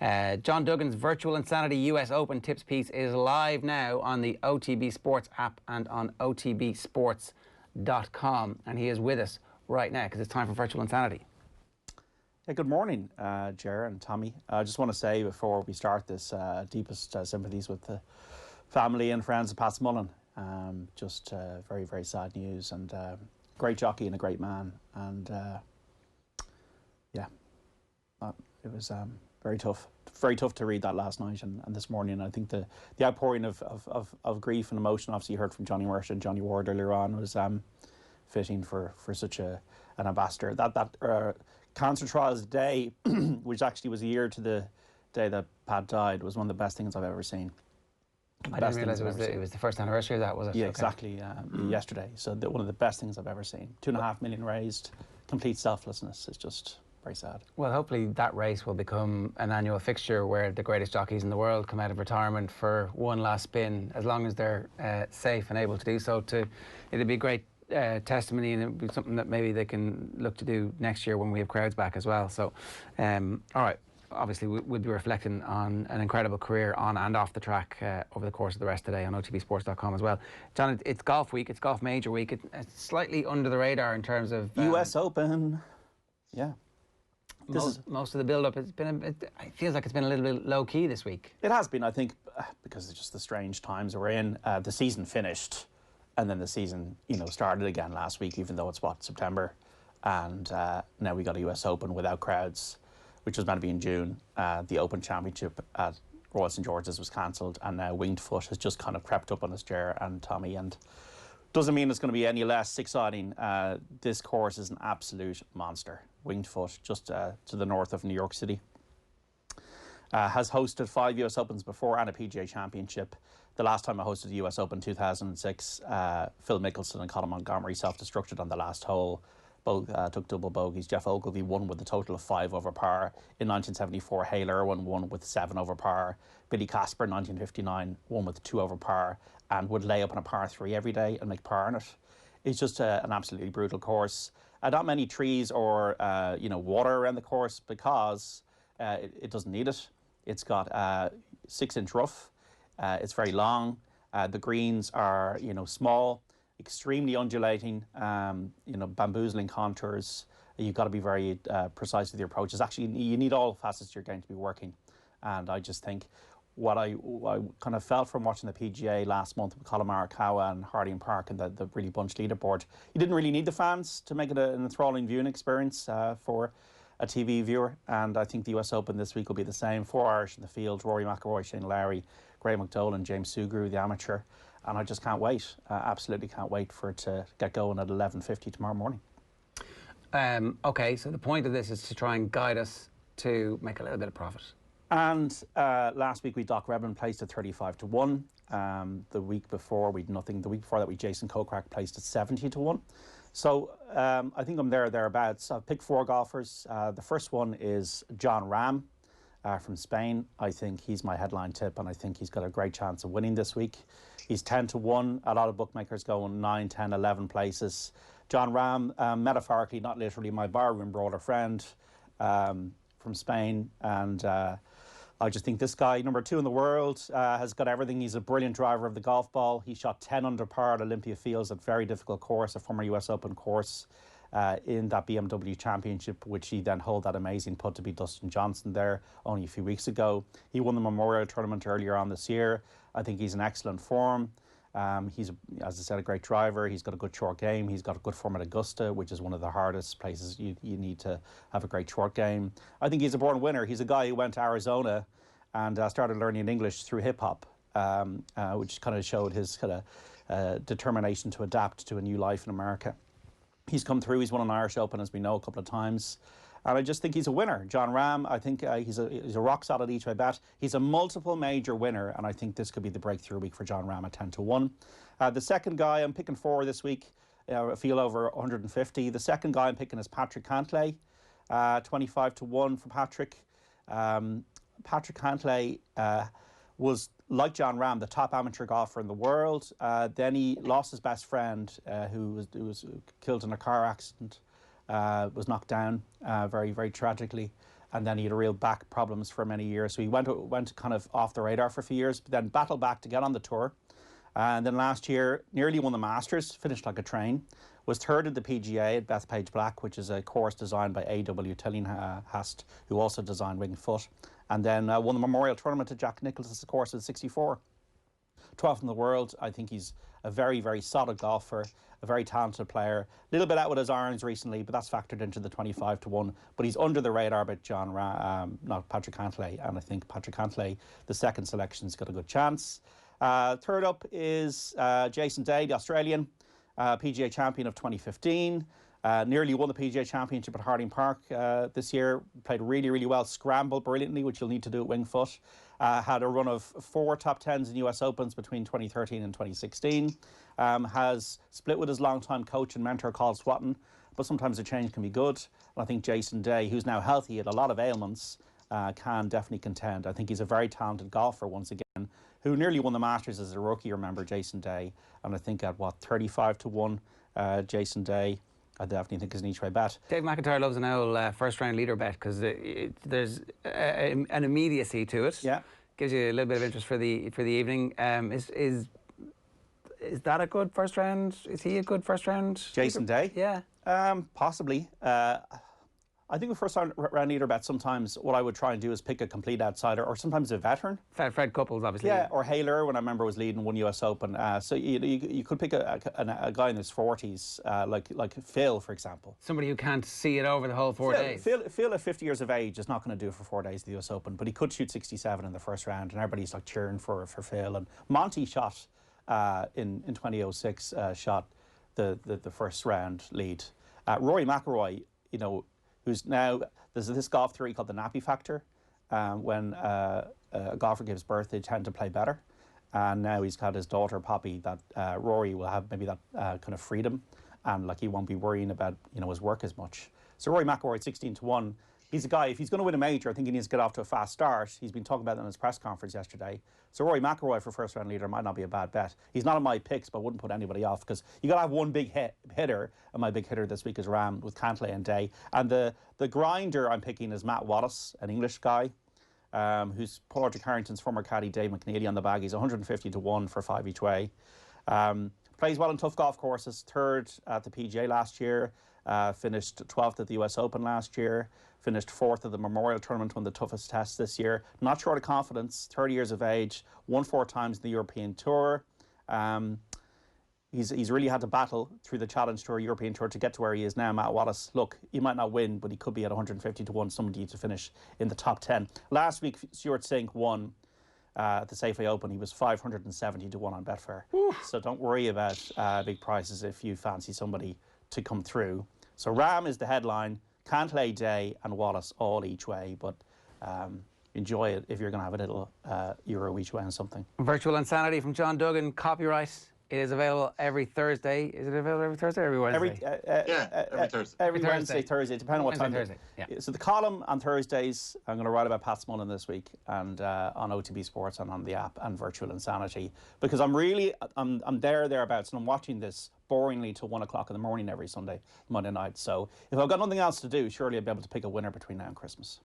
John Duggan's Virtual Insanity US Open tips piece is live now on the OTB Sports app and on otbsports.com, and he is with us right now because it's time for Virtual Insanity. Yeah, good morning, Ger and Tommy. I just want to say before we start this, deepest sympathies with the family and friends of Pat Mullen. Just very, very sad news, and great jockey and a great man. And yeah, it was very tough to read that last night and this morning. I think the outpouring of grief and emotion, obviously you heard from Johnny Marsh and Johnny Ward earlier on, was fitting for such an ambassador. That cancer trials day, which actually was a year to the day that Pat died, was one of the best things I've ever seen. I didn't realise it was the first anniversary of that, was it? Yeah, exactly. Yesterday. So one of the best things I've ever seen. 2.5 million raised, complete selflessness. It's just very sad. Well, hopefully that race will become an annual fixture where the greatest jockeys in the world come out of retirement for one last spin, as long as they're safe and able to do so. It'd be a great testimony, and it'd be something that maybe they can look to do next year when we have crowds back as well. So, all right. Obviously, we'll be reflecting on an incredible career on and off the track over the course of the rest of the day on otbsports.com as well. John, it's golf week, it's golf major week. It's slightly under the radar in terms of US Open. Yeah. Most of the build-up has been, it feels like it's been a little bit low-key this week. It has been, I think, because of just the strange times we're in. The season finished, and then the season, started again last week, even though it's, September. And now we got a US Open without crowds, which was meant to be in June. The Open Championship at Royal St George's was cancelled, and now Winged Foot has just kind of crept up on us, Ger and Tommy, and doesn't mean it's going to be any less exciting. This course is an absolute monster. Winged Foot, just to the north of New York City, has hosted 5 US Opens before and a PGA Championship. The last time I hosted the US Open, 2006, Phil Mickelson and Colin Montgomery self-destructed on the last hole. Both took double bogeys. Jeff Ogilvy won with a total of 5 over par. In 1974, Hale Irwin won with 7 over par. Billy Casper, 1959, won with 2 over par and would lay up on a par 3 every day and make par on it. It's just an absolutely brutal course. Not many trees or water around the course because it doesn't need it. It's got 6-inch rough. It's very long. The greens are small, extremely undulating, bamboozling contours. You've got to be very precise with your approaches. Actually, you need all facets you're going to be working. And I just think what I kind of felt from watching the PGA last month with Colin Morikawa and Harding Park and the really bunched leaderboard, you didn't really need the fans to make it an enthralling viewing experience for a TV viewer. And I think the US Open this week will be the same. 4 Irish in the field: Rory McIlroy, Shane Lowry, Graham McDowell, James Sugru, the amateur. And I just can't wait. Absolutely can't wait for it to get going at 11:50 tomorrow morning. Okay, so the point of this is to try and guide us to make a little bit of profit. And last week we Doc Redman placed at 35 to 1. The week before we'd nothing. The week before that we Jason Kokrak placed at 70 to 1. So I think I'm thereabouts. I've picked 4 golfers. The first one is Jon Rahm from Spain. I think he's my headline tip, and I think he's got a great chance of winning this week. He's 10 to 1. A lot of bookmakers going 9, 10, 11 places. Jon Rahm, metaphorically, not literally, my barroom brawler friend from Spain. And I just think this guy, number 2 in the world, has got everything. He's a brilliant driver of the golf ball. He shot 10 under par at Olympia Fields, a very difficult course, a former US Open course, in that BMW Championship, which he then held that amazing putt to beat Dustin Johnson there only a few weeks ago. He won the Memorial Tournament earlier on this year. I think he's in excellent form. He's, as I said, a great driver. He's got a good short game. He's got a good form at Augusta, which is one of the hardest places you need to have a great short game. I think he's a born winner. He's a guy who went to Arizona and started learning English through hip-hop, which kind of showed his kind of determination to adapt to a new life in America. He's come through. He's won an Irish Open, as we know, a couple of times. And I just think he's a winner. Jon Rahm, I think he's a rock-solid each-way bet. He's a multiple major winner, and I think this could be the breakthrough week for Jon Rahm at 10 to 1. The second guy, I'm picking 4 this week, a field over 150. The second guy I'm picking is Patrick Cantley, 25 to 1 for Patrick. Patrick Cantley was, like Jon Rahm, the top amateur golfer in the world. Then he lost his best friend, who was killed in a car accident. Was knocked down very, very tragically. and then he had real back problems for many years. So he went kind of off the radar for a few years, but then battled back to get on the tour. And then last year, nearly won the Masters, finished like a train, was third at the PGA at Bethpage Black, which is a course designed by A.W. Tillinghast, who also designed Winged Foot, and then won the Memorial Tournament at Jack Nicklaus's course at 64. 12th in the world. I think he's a very, very solid golfer, a very talented player. A little bit out with his irons recently, but that's factored into the 25-1. But he's under the radar bit, not Patrick Cantley, and I think Patrick Cantley, the second selection's got a good chance. Third up is Jason Day, the Australian PGA champion of 2015. Nearly won the PGA Championship at Harding Park this year. Played really, really well. Scrambled brilliantly, which you'll need to do at Winged Foot. Had a run of 4 top 10s in US Opens between 2013 and 2016. Has split with his longtime coach and mentor, Carl Swatton, but sometimes a change can be good. And I think Jason Day, who's now healthy, had a lot of ailments, can definitely contend. I think he's a very talented golfer once again, who nearly won the Masters as a rookie, remember, Jason Day. And I think at, 35-1, Jason Day, I definitely think is an each way bet. Dave McIntyre loves an old first round leader bet because there's an immediacy to it. Yeah. Gives you a little bit of interest for the evening. Is that a good first round? Is he a good first round? Jason Day? Yeah. Possibly. I think a first round leader bet, sometimes what I would try and do is pick a complete outsider, or sometimes a veteran. Fred Couples, obviously. Yeah, or Hale Irwin, I remember, was leading one US Open. So you could pick a guy in his 40s, like Phil, for example. Somebody who can't see it over the whole 4 days. Phil at 50 years of age is not going to do it for 4 days at the US Open, but he could shoot 67 in the first round, and everybody's like cheering for Phil. And Monty shot in 2006, shot the first round lead. Rory McIlroy, who's now, there's this golf theory called the nappy factor. When a golfer gives birth, they tend to play better. And now he's got his daughter, Poppy, that Rory will have maybe that kind of freedom, and he won't be worrying about, his work as much. So Rory McIlroy, 16-1. He's a guy, if he's going to win a major, I think he needs to get off to a fast start. He's been talking about that in his press conference yesterday. So Rory McIlroy for first round leader might not be a bad bet. He's not on my picks, but I wouldn't put anybody off, because you got to have one big hitter, and my big hitter this week is Rahm with Cantley and Day. And the grinder I'm picking is Matt Wallace, an English guy, who's Paul Archer Carrington's former caddy, Dave McNeely, on the bag. He's 150-1 for 5 each way. Plays well on tough golf courses. Third at the PGA last year. Finished 12th at the US Open last year. Finished 4th at the Memorial Tournament, one of the toughest tests this year. Not short of confidence, 30 years of age, won 4 times in the European Tour. He's really had to battle through the Challenge Tour, European Tour, to get to where he is now. Matt Wallace, look, he might not win, but he could be at 150-1, somebody to finish in the top 10. Last week, Stuart Sink won at the Safeway Open. He was 570-1 on Betfair. Oof. So don't worry about big prices if you fancy somebody to come through. So Rahm is the headline, Cantley, Day and Wallace all each way, but enjoy it if you're going to have a little euro each way on something. Virtual Insanity from John Duggan, copyright. It is available every Thursday. Is it available every Thursday or every Wednesday? Every Thursday. Every Wednesday, Thursday, depending on what time. Thursday, yeah. So the column on Thursdays, I'm going to write about Pat Smullen this week, and on OTB Sports and on the app, and Virtual Insanity, because I'm thereabouts, and I'm watching this boringly till 1 o'clock in the morning every Monday night. So if I've got nothing else to do, surely I'll be able to pick a winner between now and Christmas.